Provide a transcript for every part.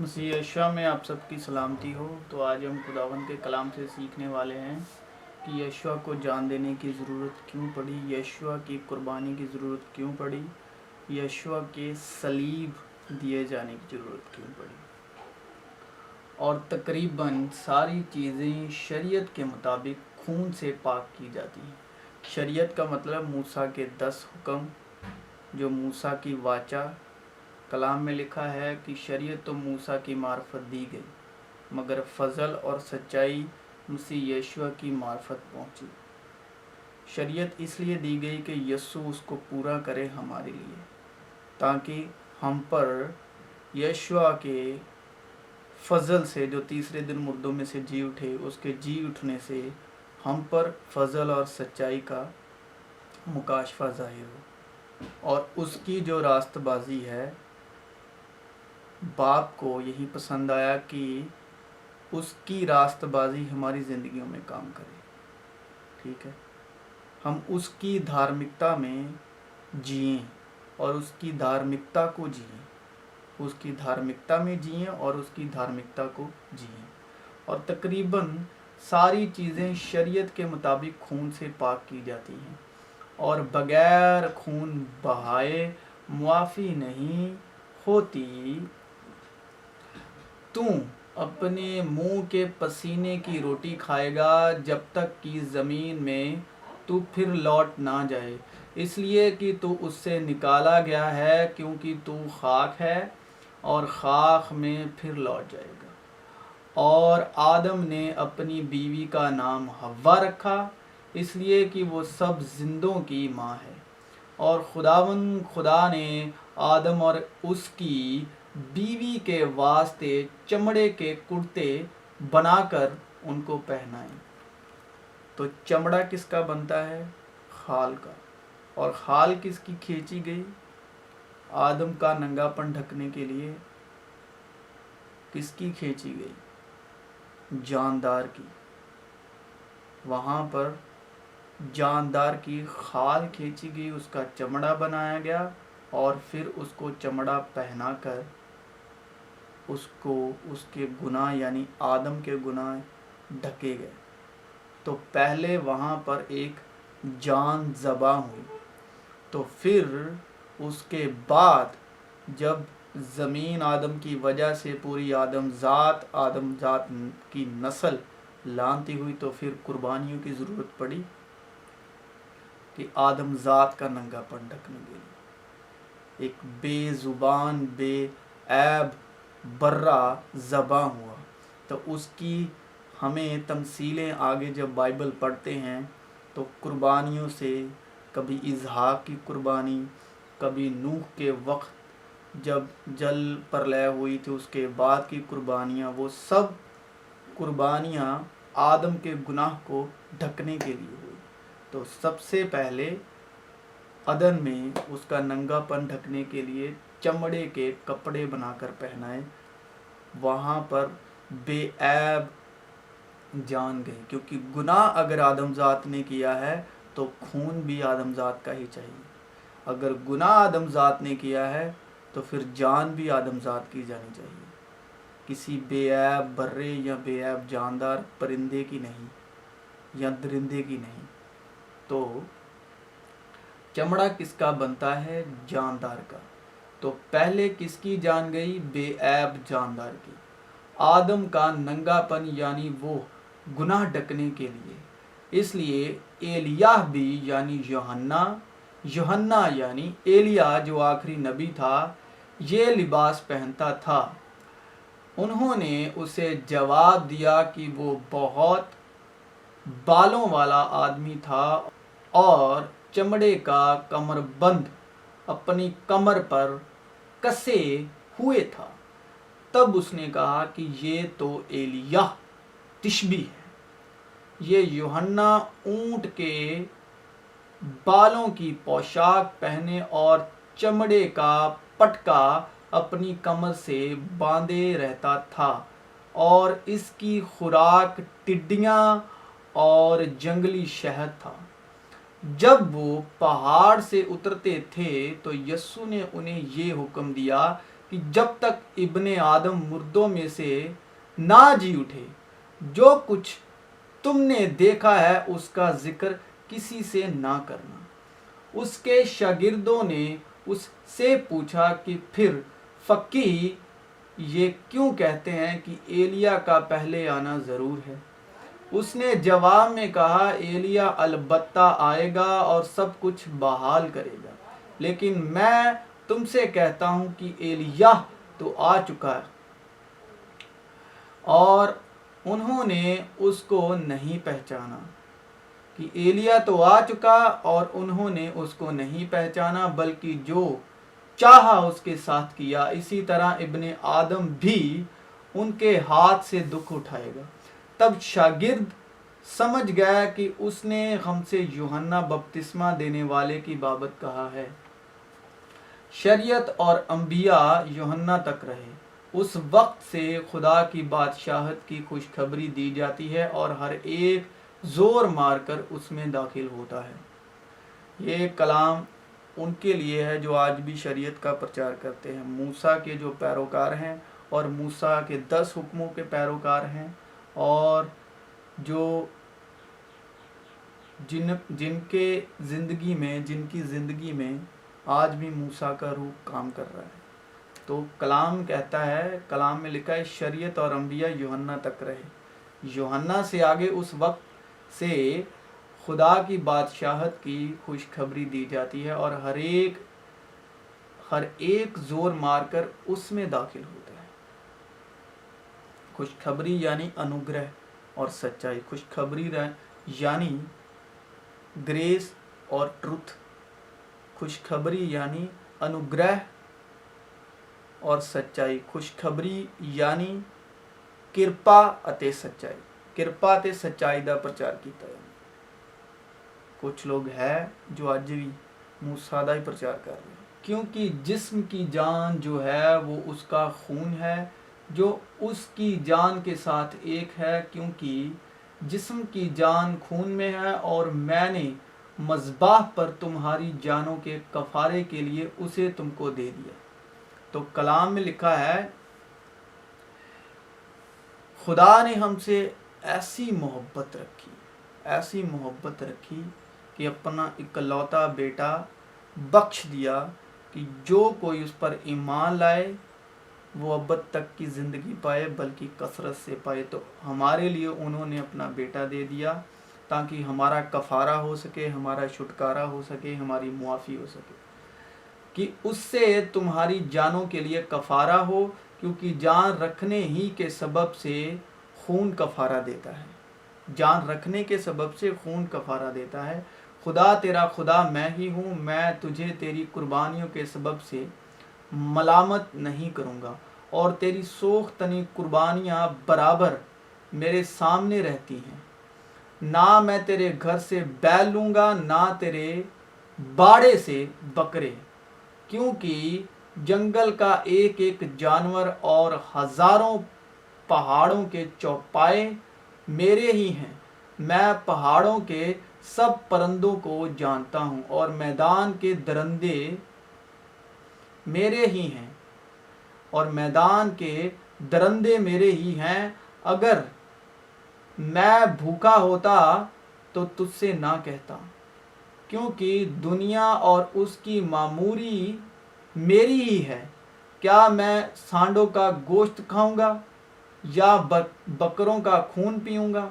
मसीह यशुआ में आप सबकी सलामती हो। तो आज हम खुदावंद के कलाम से सीखने वाले हैं कि यशुआ को जान देने की ज़रूरत क्यों पड़ी, यशुआ की कुर्बानी की ज़रूरत क्यों पड़ी, यशुआ के सलीब दिए जाने की ज़रूरत क्यों पड़ी। और तकरीबन सारी चीज़ें शरीयत के मुताबिक खून से पाक की जाती हैं। शरीयत का मतलब मूसा के 10 हुक्म, जो मूसा की वाचा कलाम में लिखा है कि शरीयत तो मूसा की मार्फत दी गई, मगर फजल और सच्चाई मसीह यशुआ की मार्फत पहुंची। शरीयत इसलिए दी गई कि यस्सु उसको पूरा करे हमारे लिए, ताकि हम पर यशुआ के फजल से, जो तीसरे दिन मुर्दों में से जी उठे, उसके जी उठने से हम पर फजल और सच्चाई का मुकाशफा ज़ाहिर हो। और उसकी जो रास्तबाजी है, बाप को यही पसंद आया कि उसकी रास्तबाजी हमारी ज़िंदगियों में काम करे। ठीक है, हम उसकी धार्मिकता में जिएं और उसकी धार्मिकता को जिएं, उसकी धार्मिकता में जिएं और उसकी धार्मिकता को जिएं। और तकरीबन सारी चीज़ें शरीयत के मुताबिक खून से पाक की जाती हैं, और बगैर खून बहाए मुआफ़ी नहीं होती। तू अपने मुंह के पसीने की रोटी खाएगा जब तक कि ज़मीन में तू फिर लौट ना जाए, इसलिए कि तू उससे निकाला गया है, क्योंकि तू खाक है और खाक में फिर लौट जाएगा। और आदम ने अपनी बीवी का नाम हव्वा रखा, इसलिए कि वो सब जिंदों की माँ है। और खुदा ने आदम और उसकी बीवी के वास्ते चमड़े के कुर्ते बनाकर उनको पहनाए। तो चमड़ा किसका बनता है? खाल का। और खाल किसकी खींची गई? आदम का नंगापन ढकने के लिए किसकी खींची गई? जानदार की। वहाँ पर जानदार की खाल खींची गई, उसका चमड़ा बनाया गया, और फिर उसको चमड़ा पहनाकर उसको उसके गुनाह यानी आदम के गुनाह ढके गए। तो पहले वहाँ पर एक जान ज़बा हुई, तो फिर उसके बाद जब ज़मीन आदम की वजह से पूरी आदम ज़ात की नस्ल लानती हुई, तो फिर कुर्बानियों की ज़रूरत पड़ी कि आदम ज़ात का नंगापन ढकने के लिए एक बेज़ुबान बेऐब बर्रा ज़बा हुआ। तो उसकी हमें तमसीलें आगे जब बाइबल पढ़ते हैं तो कुर्बानियों से, कभी इसहाक की कुर्बानी, कभी नूह के वक्त जब जल प्रलय हुई थी उसके बाद की कुर्बानियाँ, वो सब कुर्बानियाँ आदम के गुनाह को ढकने के लिए हुई। तो सबसे पहले अदन में उसका नंगापन ढकने के लिए चमड़े के कपड़े बनाकर पहनाए। वहाँ पर बेऐब जान गई, क्योंकि गुनाह अगर आदमजात ने किया है तो खून भी आदमजात का ही चाहिए। अगर गुनाह आदमजात ने किया है तो फिर जान भी आदमजात की जानी चाहिए, किसी बेऐब बर्रे या बेऐब जानदार परिंदे की नहीं, या दरिंदे की नहीं। तो चमड़ा किसका बनता है? जानदार का। तो पहले किसकी जान गई? बेऐब जानदार की। आदम का नंगापन यानी वो गुनाह ढकने के लिए। इसलिए एलियाह भी यानी यूहन्ना यानी एलिया जो आखिरी नबी था, ये लिबास पहनता था। उन्होंने उसे जवाब दिया कि वो बहुत बालों वाला आदमी था और चमड़े का कमरबंद अपनी कमर पर कसे हुए था। तब उसने कहा कि ये तो एलिय्याह तिशबी है। ये यूहन्ना ऊंट के बालों की पोशाक पहने और चमड़े का पटका अपनी कमर से बांधे रहता था, और इसकी खुराक टिड्डियाँ और जंगली शहद था। जब वो पहाड़ से उतरते थे तो यस्सु ने उन्हें ये हुक्म दिया کہ جب تک ابن آدم مردوں میں سے نہ جی اٹھے جو کچھ تم نے دیکھا ہے اس کا ذکر کسی سے نہ کرنا۔ اس کے شاگردوں نے اس سے پوچھا کہ پھر فقیہ یہ کیوں کہتے ہیں کہ ایلیا کا پہلے آنا ضرور ہے؟ اس نے جواب میں کہا ایلیا البتہ آئے گا اور سب کچھ بحال کرے گا، لیکن میں تم سے کہتا ہوں کہ ایلیا تو آ چکا ہے اور انہوں نے اس کو نہیں پہچانا۔ کہ ایلیا تو آ چکا اور انہوں نے اس کو نہیں پہچانا، بلکہ جو چاہا اس کے ساتھ کیا، اسی طرح ابن آدم بھی ان کے ہاتھ سے دکھ اٹھائے گا۔ تب شاگرد سمجھ گیا کہ اس نے ہم سے یوحنا بپتسمہ دینے والے کی بابت کہا ہے۔ شریعت اور انبیاء یوحنا تک رہے۔ اس وقت سے خدا کی بادشاہت کی خوشخبری دی جاتی ہے اور ہر ایک زور مار کر اس میں داخل ہوتا ہے۔ یہ کلام ان کے لیے ہے جو آج بھی شریعت کا پرچار کرتے ہیں، موسیٰ کے جو پیروکار ہیں اور موسیٰ کے 10 حکموں کے پیروکار ہیں، اور جو جن کی زندگی میں آج بھی موسیٰ کا روح کام کر رہا ہے۔ تو کلام کہتا ہے، کلام میں لکھا ہے شریعت اور انبیاء یوحنا تک رہے۔ یوحنا سے آگے اس وقت سے خدا کی بادشاہت کی خوشخبری دی جاتی ہے اور ہر ایک زور مار کر اس میں داخل ہوتا ہے۔ خوشخبری یعنی انوگرہ اور سچائی، خوشخبری یعنی گریس اور ٹروتھ، خوشخبری یعنی انوگرہ اور سچائی، خوشخبری یعنی کرپا اتے سچائی، کرپا تے سچائی دا پرچار کیتا ہے۔ کچھ لوگ ہے جو اج بھی موسیٰ دا ہی پرچار کر رہے ہیں، کیونکہ جسم کی جان جو ہے وہ اس کا خون ہے جو اس کی جان کے ساتھ ایک ہے، کیونکہ جسم کی جان خون میں ہے اور میں نے مذبح پر تمہاری جانوں کے کفارے کے لیے اسے تم کو دے دیا۔ تو کلام میں لکھا ہے خدا نے ہم سے ایسی محبت رکھی کہ اپنا اکلوتا بیٹا بخش دیا کہ جو کوئی اس پر ایمان لائے وہ ابد تک کی زندگی پائے بلکہ کثرت سے پائے۔ تو ہمارے لیے انہوں نے اپنا بیٹا دے دیا تاکہ ہمارا کفارہ ہو سکے، ہمارا چھٹکارا ہو سکے، ہماری معافی ہو سکے، کہ اس سے تمہاری جانوں کے لیے کفارہ ہو، کیونکہ جان رکھنے ہی کے سبب سے خون کفارہ دیتا ہے، جان رکھنے کے سبب سے خون کفارہ دیتا ہے۔ خدا تیرا خدا میں ہی ہوں، میں تجھے تیری قربانیوں کے سبب سے ملامت نہیں کروں گا، اور تیری سوخ تنی قربانیاں برابر میرے سامنے رہتی ہیں۔ نہ میں تیرے گھر سے بیل لوں گا نہ تیرے باڑے سے بکرے، کیونکہ جنگل کا ایک ایک جانور اور ہزاروں پہاڑوں کے چوپائے میرے ہی ہیں۔ میں پہاڑوں کے سب پرندوں کو جانتا ہوں اور میدان کے درندے میرے ہی ہیں، اگر میں بھوکا ہوتا تو تجھ سے نہ کہتا، کیونکہ دنیا اور اس کی معموری میری ہی ہے۔ کیا میں سانڈوں کا گوشت کھاؤں گا یا بکروں کا خون پیوں گا؟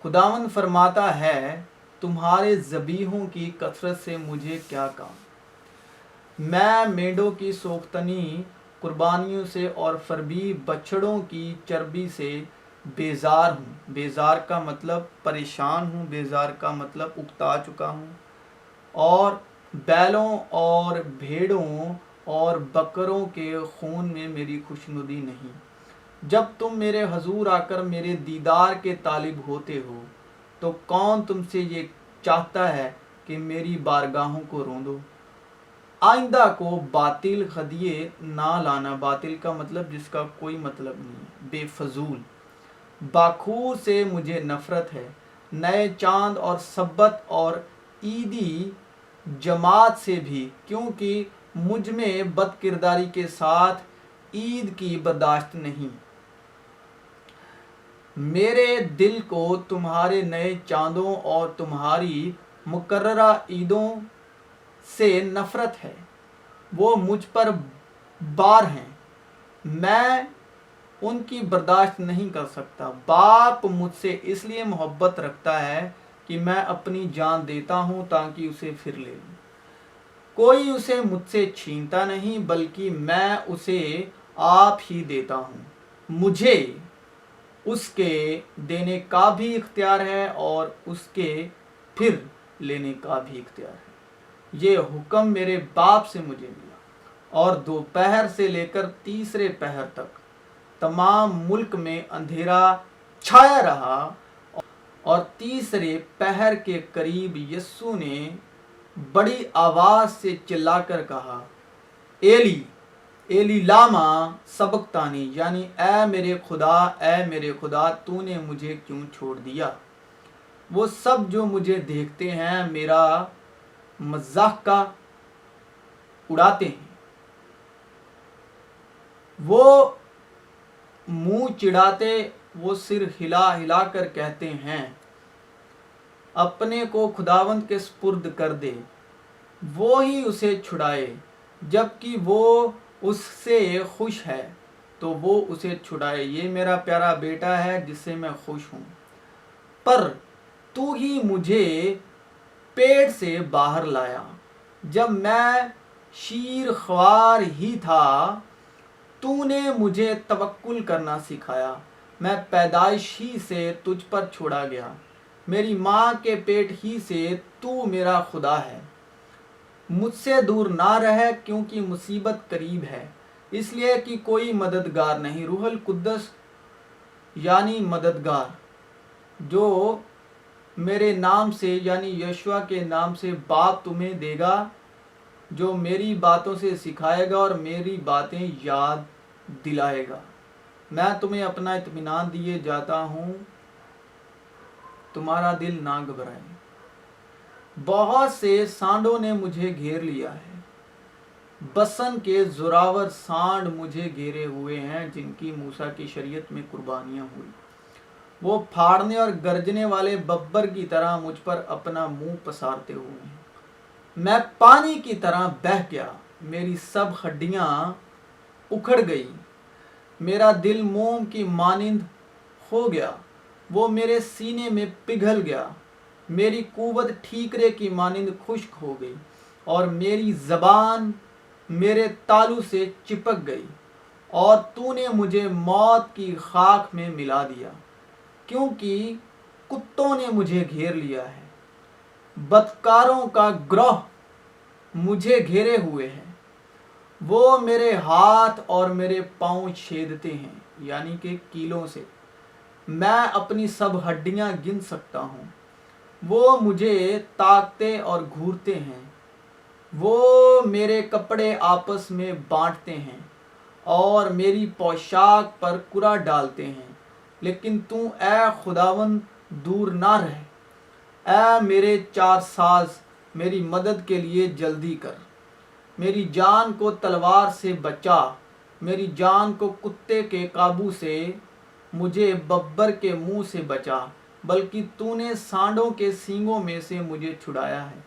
خداوند فرماتا ہے تمہارے ذبیحوں کی کثرت سے مجھے کیا کام؟ میں مینڈوں کی سوختنی قربانیوں سے اور فربی بچڑوں کی چربی سے بیزار ہوں۔ بیزار کا مطلب پریشان ہوں، بیزار کا مطلب اکتا چکا ہوں، اور بیلوں اور بھیڑوں اور بکروں کے خون میں میری خوشنودی نہیں۔ جب تم میرے حضور آ کر میرے دیدار کے طالب ہوتے ہو تو کون تم سے یہ چاہتا ہے کہ میری بارگاہوں کو روندو؟ آئندہ کو باطل ہدیے نہ لانا، باطل کا مطلب جس کا کوئی مطلب نہیں، بے فضول۔ باخور سے مجھے نفرت ہے، نئے چاند اور سبت اور عیدی جماعت سے بھی، کیونکہ مجھ میں بد کرداری کے ساتھ ईद की बर्दाश्त नहीं। मेरे दिल को तुम्हारे नए चांदों और तुम्हारी मुकर्ररा ईदों से नफरत है। वो मुझ पर बार हैं, मैं उनकी बर्दाश्त नहीं कर सकता। बाप मुझसे इसलिए मोहब्बत रखता है कि मैं अपनी जान देता हूँ ताकि उसे फिर ले लूँ। कोई उसे मुझसे छीनता नहीं, बल्कि मैं उसे आप ही देता हूँ। मुझे उसके देने का भी इख्तियार है और उसके फिर लेने का भी इख्तियार है। ये हुक्म मेरे बाप से मुझे मिला और दोपहर से लेकर तीसरे पहर तक तमाम मुल्क में अंधेरा छाया रहा। और तीसरे पहर के करीब यस्सु ने बड़ी आवाज से चिल्लाकर कहा, एली एली लामा सबक्तानी, यानी ऐ मेरे खुदा तूने मुझे क्यों छोड़ दिया। वो सब जो मुझे देखते हैं मेरा मजाक का उड़ाते हैं। वो मुंह चिढ़ाते, वो सिर हिला हिला कर कहते हैं, अपने को खुदावंद के स्पुर्द कर दे, वो ही उसे छुड़ाए। जबकि वो उससे खुश है तो वो उसे छुड़ाए। ये मेरा प्यारा बेटा है जिससे मैं खुश हूँ। पर तू ही मुझे पेट से बाहर लाया, जब मैं शीर ख्वार ही था तूने मुझे तवक्कुल करना सिखाया। मैं पैदाइश ही से तुझ पर छोड़ा गया, मेरी माँ के पेट ही से तू मेरा खुदा है। मुझसे दूर ना रह, क्योंकि मुसीबत करीब है, इसलिए कि कोई मददगार नहीं। रूहुल कुद्दस यानी मददगार जो मेरे नाम से यानी यशुआ के नाम से बाप तुम्हें देगा, जो मेरी बातों से सिखाएगा और मेरी बातें याद दिलाएगा। मैं तुम्हें अपना इत्मीनान दिए जाता हूँ, तुम्हारा दिल ना घबराए। बहुत से सांडों ने मुझे घेर लिया है, बसन के जोरावर सांड मुझे घेरे हुए हैं, जिनकी मूसा की शरीयत में कुर्बानियां हुई। वो फाड़ने और गरजने वाले बब्बर की तरह मुझ पर अपना मुंह पसारते हुए हैं। मैं पानी की तरह बह गया, मेरी सब हड्डियां उखड़ गई, मेरा दिल मोम की मानिंद हो गया, वो मेरे सीने में पिघल गया। मेरी कुव्वत ठीकरे की मानिंद खुश्क हो गई और मेरी जबान मेरे तालू से चिपक गई। और तूने मुझे मौत की खाक में मिला दिया, क्योंकि कुत्तों ने मुझे घेर लिया है। बदकारों का ग्रोह मुझे घेरे हुए है, वो मेरे हाथ और मेरे पांव छेदते हैं, यानी कि कीलों से। मैं अपनी सब हड्डियां गिन सकता हूँ। वो मुझे ताकते और घूरते हैं, वो मेरे कपड़े आपस में बांटते हैं और मेरी पोशाक पर कुरा डालते हैं। लेकिन तू ऐ खुदावन दूर ना रह, ऐ मेरे चार साज मेरी मदद के लिए जल्दी कर। मेरी जान को तलवार से बचा, मेरी जान को कुत्ते के काबू से, मुझे बब्बर के मुंह से बचा, बल्कि तूने सांडों के सींगों में से मुझे छुड़ाया है।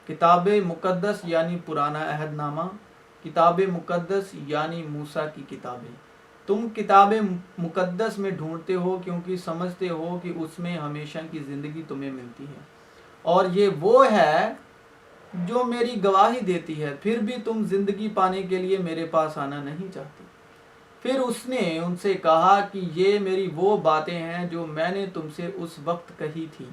किताब मुकद्दस यानी पुराना अहदनामा, किताब मुकद्दस यानी मूसा की किताबें। तुम किताब मुकद्दस में ढूंढते हो क्योंकि समझते हो कि उसमें हमेशा की ज़िंदगी तुम्हें मिलती है, और ये वो है जो मेरी गवाही देती है। फिर भी तुम जिंदगी पाने के लिए मेरे पास आना नहीं चाहते। फिर उसने उनसे कहा कि ये मेरी वो बातें हैं जो मैंने तुमसे उस वक्त कही थी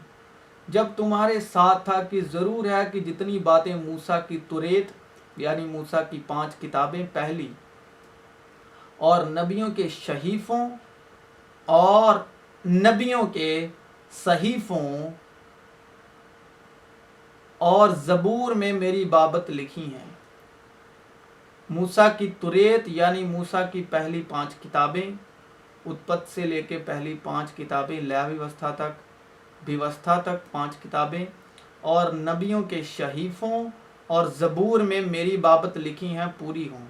जब तुम्हारे साथ था, कि ज़रूर है कि जितनी बातें मूसा की तुरेत यानी मूसा की 5 किताबें पहली और नबियों के शहीफों और नबियों के सहीफों और ज़बूर में मेरी बाबत लिखी हैं। मूसा की तुरेत यानी मूसा की पहली 5 किताबें, उत्पत्ति से लेके पहली 5 किताबें, लय व्यवस्था तक 5 किताबें, और नबियों के शहीफों और ज़बूर में मेरी बाबत लिखी हैं पूरी हों।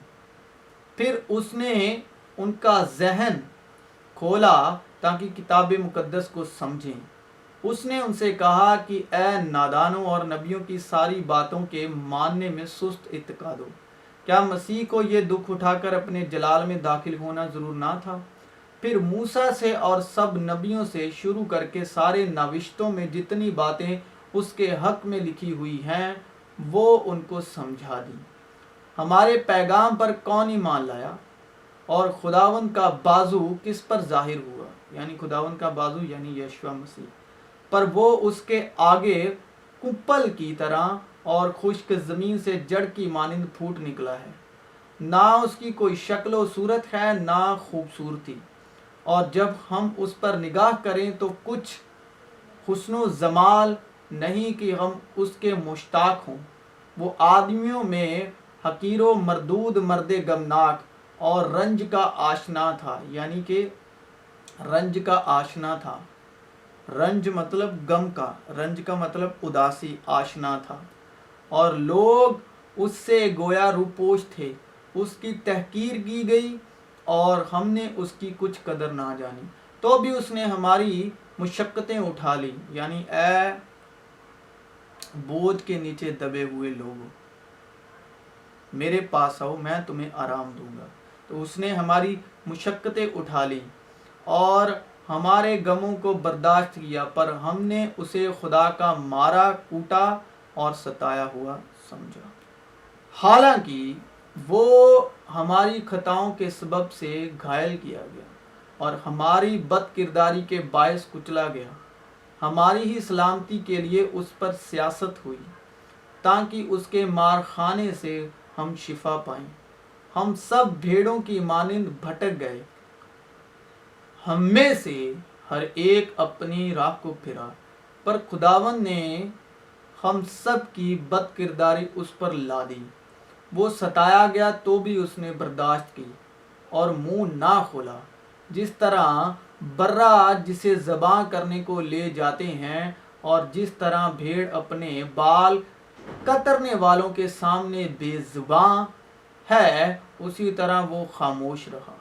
پھر اس نے ان کا ذہن کھولا تاکہ کتاب مقدس کو سمجھیں۔ اس نے ان سے کہا کہ اے نادانوں اور نبیوں کی ساری باتوں کے ماننے میں سست اعتقاد ہو، کیا مسیح کو یہ دکھ اٹھا کر اپنے جلال میں داخل ہونا ضرور نہ تھا؟ پھر موسیٰ سے اور سب نبیوں سے شروع کر کے سارے نوشتوں میں جتنی باتیں اس کے حق میں لکھی ہوئی ہیں وہ ان کو سمجھا دی۔ ہمارے پیغام پر کون ایمان لایا اور خداوند کا بازو کس پر ظاہر ہوا؟ یعنی خداوند کا بازو یعنی یشوع مسیح پر، وہ اس کے آگے کپل کی طرح اور خشک زمین سے جڑ کی مانند پھوٹ نکلا ہے، نہ اس کی کوئی شکل و صورت ہے نہ خوبصورتی، اور جب ہم اس پر نگاہ کریں تو کچھ حسن و جمال نہیں کہ ہم اس کے مشتاق ہوں۔ وہ آدمیوں میں حقیر و مردود، مرد غمناک اور رنج کا آشنا تھا، یعنی کہ رنج کا آشنا تھا۔ رنج مطلب غم کا، رنج کا مطلب اداسی، آشنا تھا، اور لوگ اس سے گویا روپوش تھے۔ اس کی تحقیر کی گئی اور ہم نے اس کی کچھ قدر نہ جانی، تو بھی اس نے ہماری مشقتیں اٹھا لی، یعنی اے بوجھ کے نیچے دبے ہوئے لوگوں، میرے پاس آؤ، میں تمہیں آرام دوں گا۔ تو اس نے ہماری مشقتیں اٹھا لی اور ہمارے غموں کو برداشت کیا، پر ہم نے اسے خدا کا مارا، کوٹا اور ستایا ہوا سمجھا۔ حالانکہ وہ ہماری خطاؤں کے سبب سے گھائل کیا گیا اور ہماری بد کرداری کے باعث کچلا گیا، ہماری ہی سلامتی کے لیے اس پر سیاست ہوئی تاکہ اس کے مارخانے سے ہم شفا پائیں۔ ہم سب بھیڑوں کی مانند بھٹک گئے، ہم میں سے ہر ایک اپنی راہ کو پھرا، پر خداوند نے ہم سب کی بد کرداری اس پر لا دی۔ وہ ستایا گیا تو بھی اس نے برداشت کی اور منہ نہ کھولا، جس طرح برا جسے ذبح کرنے کو لے جاتے ہیں، اور جس طرح بھیڑ اپنے بال کترنے والوں کے سامنے بے زباں ہے، اسی طرح وہ خاموش رہا۔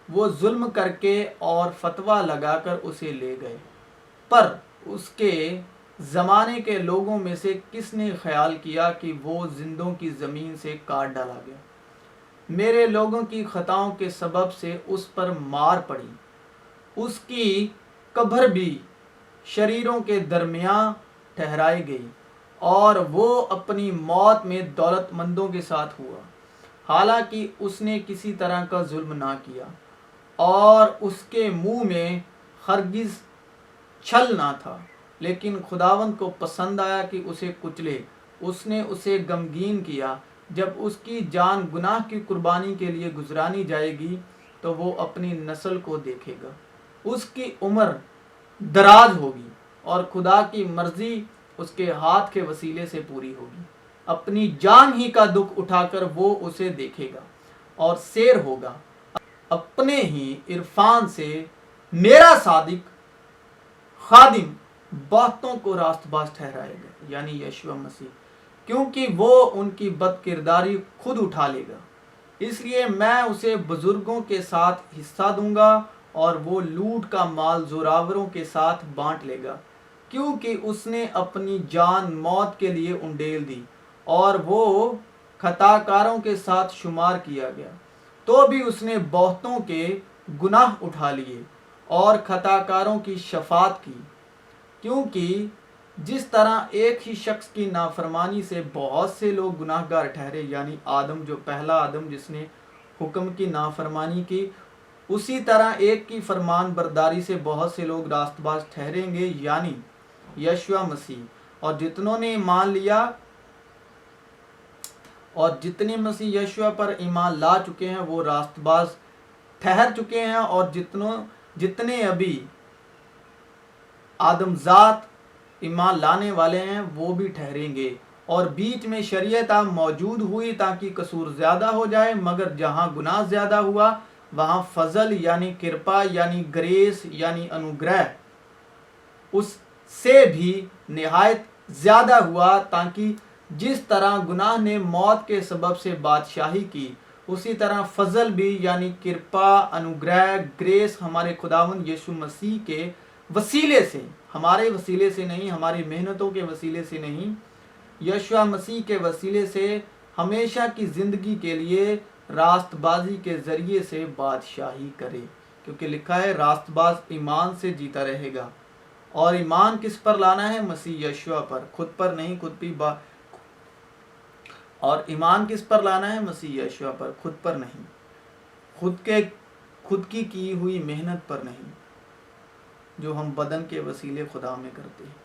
وہ ظلم کر کے اور فتویٰ لگا کر اسے لے گئے، پر اس کے زمانے کے لوگوں میں سے کس نے خیال کیا کہ وہ زندوں کی زمین سے کاٹ ڈالا گیا؟ میرے لوگوں کی خطاؤں کے سبب سے اس پر مار پڑی، اس کی قبر بھی شریروں کے درمیان ٹھہرائی گئی، اور وہ اپنی موت میں دولت مندوں کے ساتھ ہوا، حالانکہ اس نے کسی طرح کا ظلم نہ کیا، اور اس کے منہ میں ہرگز چھل نہ تھا، لیکن خداوند کو پسند آیا کہ اسے کچلے۔ اس نے اسے غمگین کیا۔ جب اس کی جان گناہ کی قربانی کے لیے گزرانی جائے گی تو وہ اپنی نسل کو دیکھے گا، اس کی عمر دراز ہوگی اور خدا کی مرضی اس کے ہاتھ کے وسیلے سے پوری ہوگی۔ اپنی جان ہی کا دکھ اٹھا کر وہ اسے دیکھے گا اور سیر ہوگا۔ اپنے ہی عرفان سے میرا صادق خادم بہتوں کو راست باز ٹھہرائے گا، یعنی یشوع مسیح، کیونکہ وہ ان کی بد کرداری خود اٹھا لے گا۔ اس لیے میں اسے بزرگوں کے ساتھ حصہ دوں گا اور وہ لوٹ کا مال زوراوروں کے ساتھ بانٹ لے گا، کیونکہ اس نے اپنی جان موت کے لیے انڈیل دی اور وہ خطا کاروں کے ساتھ شمار کیا گیا، تو بھی اس نے بہتوں کے گناہ اٹھا لیے اور خطا کاروں کی شفاعت کی، کیونکہ جس طرح ایک ہی شخص کی نافرمانی سے بہت سے لوگ گناہ گار ٹھہرے، یعنی آدم، جو پہلا آدم جس نے حکم کی نافرمانی کی، اسی طرح ایک کی فرمان برداری سے بہت سے لوگ راست باز ٹھہریں گے، یعنی یشوع مسیح۔ اور جتنوں نے ایمان لیا اور جتنے مسیح یشوع پر ایمان لا چکے ہیں وہ راست باز ٹھہر چکے ہیں، اور جتنے ابھی آدم ذات ایمان لانے والے ہیں وہ بھی ٹھہریں گے۔ اور بیچ میں شریعت موجود ہوئی تاکہ قصور زیادہ ہو جائے، مگر جہاں گناہ زیادہ ہوا وہاں فضل یعنی کرپا یعنی گریس یعنی انوگرہ اس سے بھی نہایت زیادہ ہوا، تاکہ جس طرح گناہ نے موت کے سبب سے بادشاہی کی، उसी तरह फजल भी यानी कृपा, अनुग्रह, ग्रेस हमारे खुदावंद यीशु मसीह के वसीले से, हमारे वसीले से नहीं, हमारी मेहनतों के वसीले से नहीं, यीशु मसीह के वसीले से हमेशा की ज़िंदगी के लिए रास्तबाजी के ज़रिए से बादशाही करे। क्योंकि लिखा है रास्तबाज ईमान से जीता रहेगा। और ईमान किस पर लाना है? मसीह यीशु पर, खुद पर नहीं, और ईमान किस पर लाना है? मसीह यीशु पर, खुद पर नहीं, खुद की हुई मेहनत पर नहीं, जो हम बदन के वसीले खुदा में करते हैं।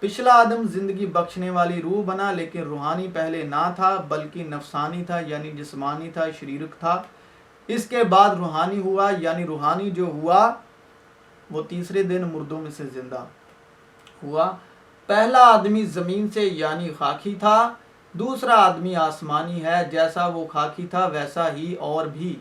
पिछला आदम जिंदगी बख्शने वाली रूह बना, लेकिन रूहानी पहले ना था, बल्कि नफसानी था, यानी जिस्मानी था, शरीरक था। इसके बाद रूहानी हुआ, यानी रूहानी जो हुआ वो तीसरे दिन मुर्दों में से जिंदा हुआ। पहला आदमी जमीन से यानी खाकी था, दूसरा आदमी आसमानी है। जैसा वो खाकी था वैसा ही और भी,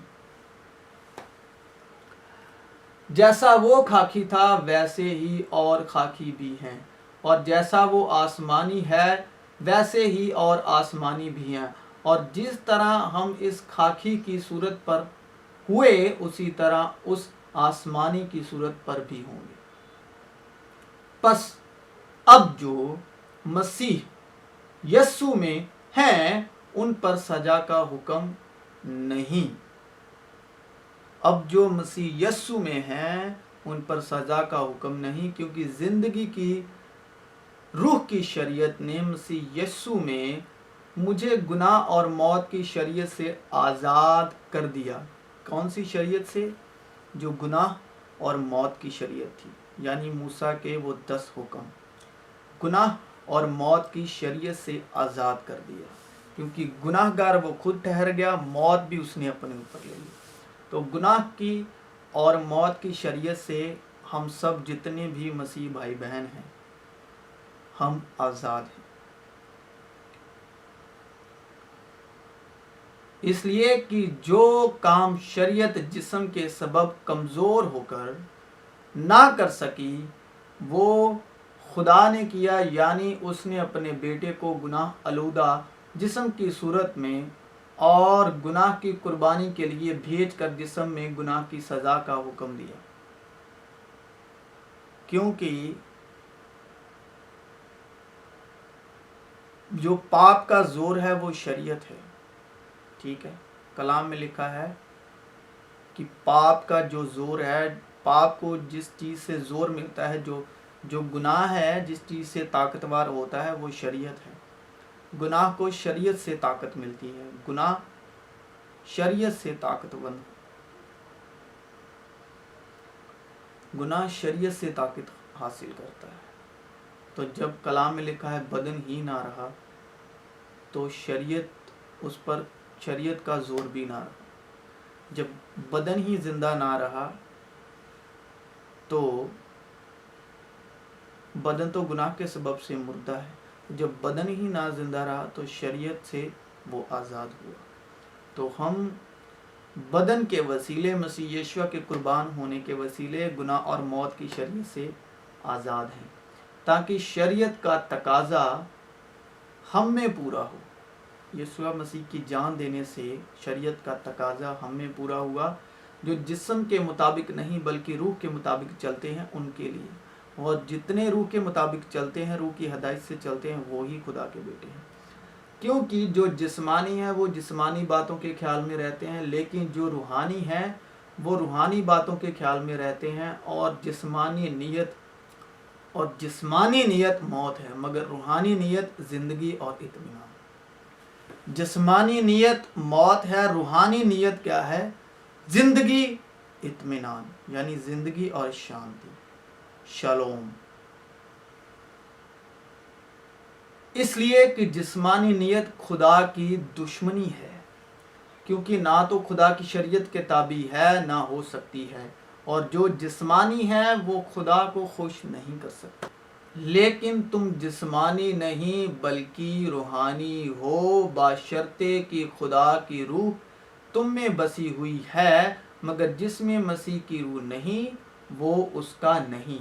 जैसा वो खाकी था वैसे ही और खाकी भी हैं, और जैसा वो आसमानी है वैसे ही और आसमानी भी हैं। और जिस तरह हम इस खाकी की सूरत पर हुए, उसी तरह उस आसमानी की सूरत पर भी होंगे। बस अब जो मसीह यस्सु में हैं, उन पर सजा का हुक्म नहीं। अब जो मसीह यस्सु में हैं, उन पर सजा का हुक्म नहीं, क्योंकि जिंदगी की रूह की शरीयत ने मसीह यस्सु में मुझे गुनाह और मौत की शरीयत से आज़ाद कर दिया। कौन सी शरीयत से? जो गुनाह और मौत की शरीयत थी, यानी मूसा के वो 10 हुक्म, गुनाह और मौत की शरीयत से आज़ाद कर दिया। क्योंकि गुनाहगार वो खुद ठहर गया, मौत भी उसने अपने ऊपर ले ली। तो गुनाह की और मौत की शरीयत से हम सब जितने भी मसीह भाई बहन हैं, हम आज़ाद हैं। इसलिए कि जो काम शरीयत जिस्म के सबब कमज़ोर होकर ना कर सकी, वो खुदा ने किया, यानी उसने अपने बेटे को गुनाह आलूदा जिस्म की सूरत में और गुनाह की कुर्बानी के लिए भेजकर जिस्म में गुनाह की सज़ा का हुक्म दिया। क्योंकि जो पाप का जोर है वो शरीयत है, ठीक है। कलाम में लिखा है कि पाप का जो जोर है, पाप को जिस चीज़ से जोर मिलता है, जो गुनाह है, जिस चीज़ से ताकतवर होता है, वो शरीयत है। गुनाह को शरीयत से ताकत मिलती है, गुनाह शरीयत से ताकतवर, गुनाह शरीयत से ताकत हासिल करता है। तो जब कलाम में लिखा है बदन ही ना रहा, तो शरीयत उस पर, शरीयत का जोर भी ना रहा। जब बदन ही जिंदा ना रहा, तो बदन तो गुनाह के सबब से मुर्दा है। जब बदन ही ना जिंदा रहा, तो शरीयत से वो आज़ाद हुआ। तो हम बदन के वसीले, मसीह यीशु के कुर्बान होने के वसीले गुनाह और मौत की शरीयत से आज़ाद हैं, ताकि शरीयत का तकाजा हम में पूरा हो। यीशु मसीह की जान देने से शरीयत का तकाजा हम में पूरा हुआ, जो जिस्म के मुताबिक नहीं बल्कि रूह के मुताबिक चलते हैं उनके लिए। और जितने रूह के मुताबिक चलते हैं, रूह की हदायत से चलते हैं, वो ही खुदा के बेटे हैं। क्योंकि जो जिस्मानी है वो जिस्मानी बातों के ख्याल में रहते हैं, लेकिन जो रूहानी है वो रूहानी बातों के ख्याल में रहते हैं। और जिस्मानी नीयत मौत है, मगर रूहानी नीयत जिंदगी और इत्मीनान। जिस्मानी नीयत मौत है, रूहानी नीयत क्या है? जिंदगी, इत्मीनान, यानी जिंदगी और शांति, शलोम। इसलिए कि जिस्मानी नीयत खुदा की दुश्मनी है, क्योंकि ना तो खुदा की शरीयत के ताबी है, ना हो सकती है। और जो जिस्मानी है वो खुदा को खुश नहीं कर सकता। लेकिन तुम जिस्मानी नहीं बल्कि रूहानी हो, बशर्ते कि खुदा की रूह तुम में बसी हुई है। मगर जिसमें मसीह की रूह नहीं, वो उसका नहीं।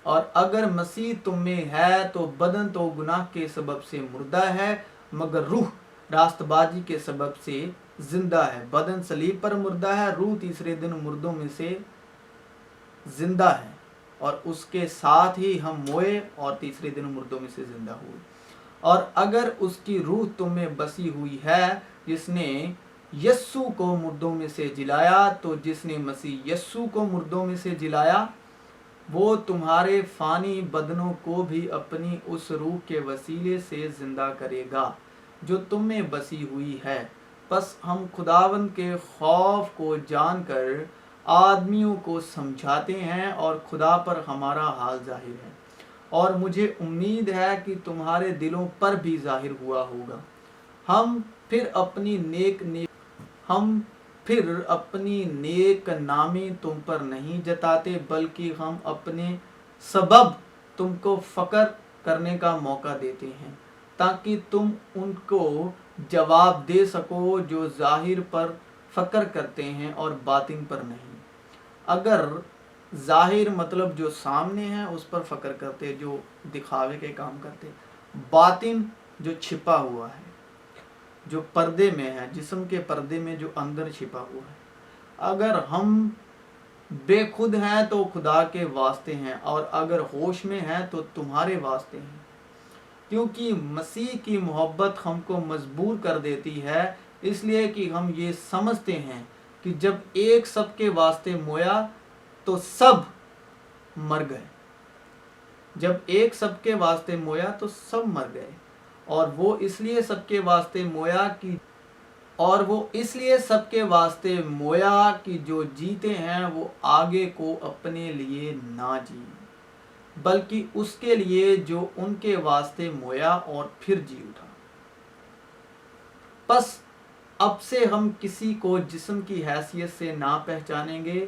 और अगर मसीह तुम में है, तो बदन तो गुनाह के सबब से मुर्दा है, मगर रूह रास्तबाजी के सबब से जिंदा है। बदन सलीब पर मुर्दा है, रूह तीसरे दिन मुर्दों में से जिंदा है, और उसके साथ ही हम मोए और तीसरे दिन मुर्दों में से जिंदा हुए। और अगर उसकी रूह तुम में बसी हुई है, जिसने यस्सु को मुर्दों में से जिलाया, तो जिसने मसीह यस्सु को मुर्दों में से जिलाया, वो तुम्हारे फानी बदनों को भी अपनी उस रूह के वसीले से जिंदा करेगा जो तुम में बसी हुई है। बस हम खुदावंद के खौफ को जानकर आदमियों को समझाते हैं और खुदा पर हमारा हाल जाहिर है, और मुझे उम्मीद है कि तुम्हारे दिलों पर भी जाहिर हुआ होगा। हम फिर अपनी नेक नामी तुम पर नहीं जताते, बल्कि हम अपने सबब तुमको फक्र करने का मौका देते हैं, ताकि तुम उनको जवाब दे सको जो जाहिर पर फक्र करते हैं और बातिन पर नहीं। अगर जाहिर मतलब जो सामने है उस पर फक्र करते, जो दिखावे के काम करते, बातिन जो छिपा हुआ है, जो पर्दे में है, जिस्म के पर्दे में जो अंदर छिपा हुआ है। अगर हम बेखुद हैं तो खुदा के वास्ते हैं, और अगर होश में हैं तो तुम्हारे वास्ते हैं, क्योंकि मसीह की मोहब्बत हमको मजबूर कर देती है, इसलिए कि हम ये समझते हैं कि जब एक सबके वास्ते मोया तो सब मर गए। जब एक सबके वास्ते मोया तो सब मर गए, और वो इसलिए सबके वास्ते मोया कि जो जीते हैं वो आगे को अपने लिए ना जिए, बल्कि उसके लिए जो उनके वास्ते मोया और फिर जी उठा। बस अब से हम किसी को जिस्म की हैसियत से ना पहचानेंगे।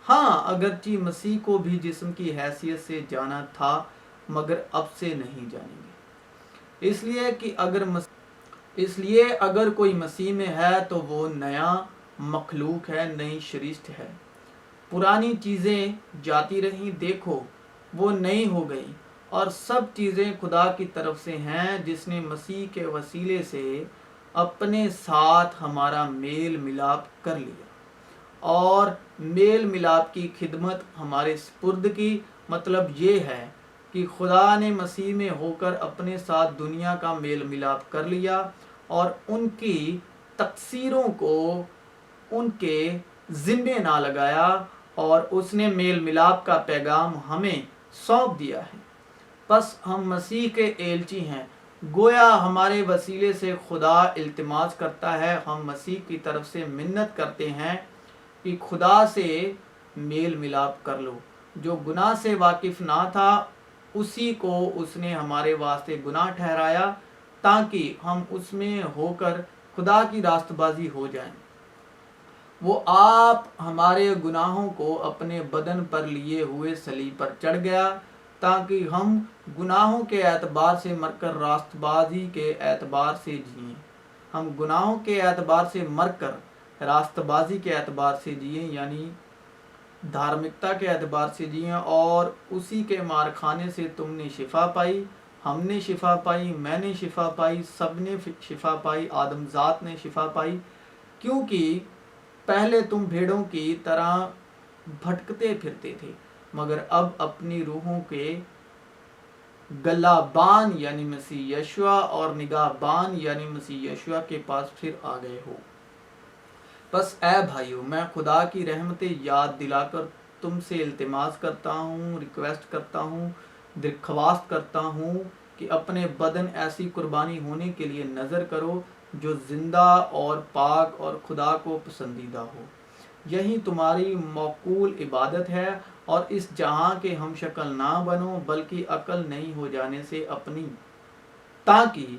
हाँ, अगरचे मसीह को भी जिस्म की हैसियत से जाना था, मगर अब से नहीं जानेंगे। इसलिए अगर कोई मसीह में है तो वो नया मखलूक है, नई सृष्टि है। पुरानी चीज़ें जाती रहीं, देखो वो नई हो गई, और सब चीज़ें खुदा की तरफ से हैं, जिसने मसीह के वसीले से अपने साथ हमारा मेल मिलाप कर लिया और मेल मिलाप की खिदमत हमारे स्पुर्द की। मतलब ये है कि खुदा ने मसीह में होकर अपने साथ दुनिया का मेल मिलाप कर लिया और उनकी तकसीरों को उनके जिम्मे ना लगाया, और उसने मेल मिलाप का पैगाम हमें सौंप दिया है। बस हम मसीह के एलची हैं, गोया हमारे वसीले से खुदा इल्तिमास करता है। हम मसीह की तरफ से मिन्नत करते हैं कि खुदा से मेल मिलाप कर लो। जो गुनाह से वाकिफ ना था, उसी को उसने हमारे वास्ते गुनाह ठहराया, ताकि हम उसमें होकर खुदा की रास्तबाजी हो जाएं। वो आप हमारे गुनाहों को अपने बदन पर लिए हुए सलीब पर चढ़ गया, ताकि हम गुनाहों के एतबार से मरकर रास्तबाजी के एतबार से जिएं। हम गुनाहों के एतबार से मरकर रास्तबाजी के एतबार से जिएं, यानी धार्मिकता के एतबार से जिएं। और उसी के मार खाने से तुमने शिफा पाई, हमने शिफा पाई, मैंने शिफा पाई, सबने शिफा पाई, आदमजात ने शिफा पाई। क्योंकि पहले तुम भेड़ों की तरह भटकते फिरते थे, मगर अब अपनी रूहों के गलाबान यानी मसीह यशुआ और निगाहबान यानी मसीह यशुआ के पास फिर आ गए हो। बस ऐ भाइयों, मैं खुदा की रहमतें याद दिलाकर तुमसे इल्तिमास करता हूँ, रिक्वेस्ट करता हूँ, दरख्वास्त करता हूँ कि अपने बदन ऐसी कुर्बानी होने के लिए नज़र करो जो जिंदा और पाक और खुदा को पसंदीदा हो। यही तुम्हारी मौकूल इबादत है। और इस जहां के हम शक्ल ना बनो, बल्कि अकल नहीं हो जाने से अपनी, ताकि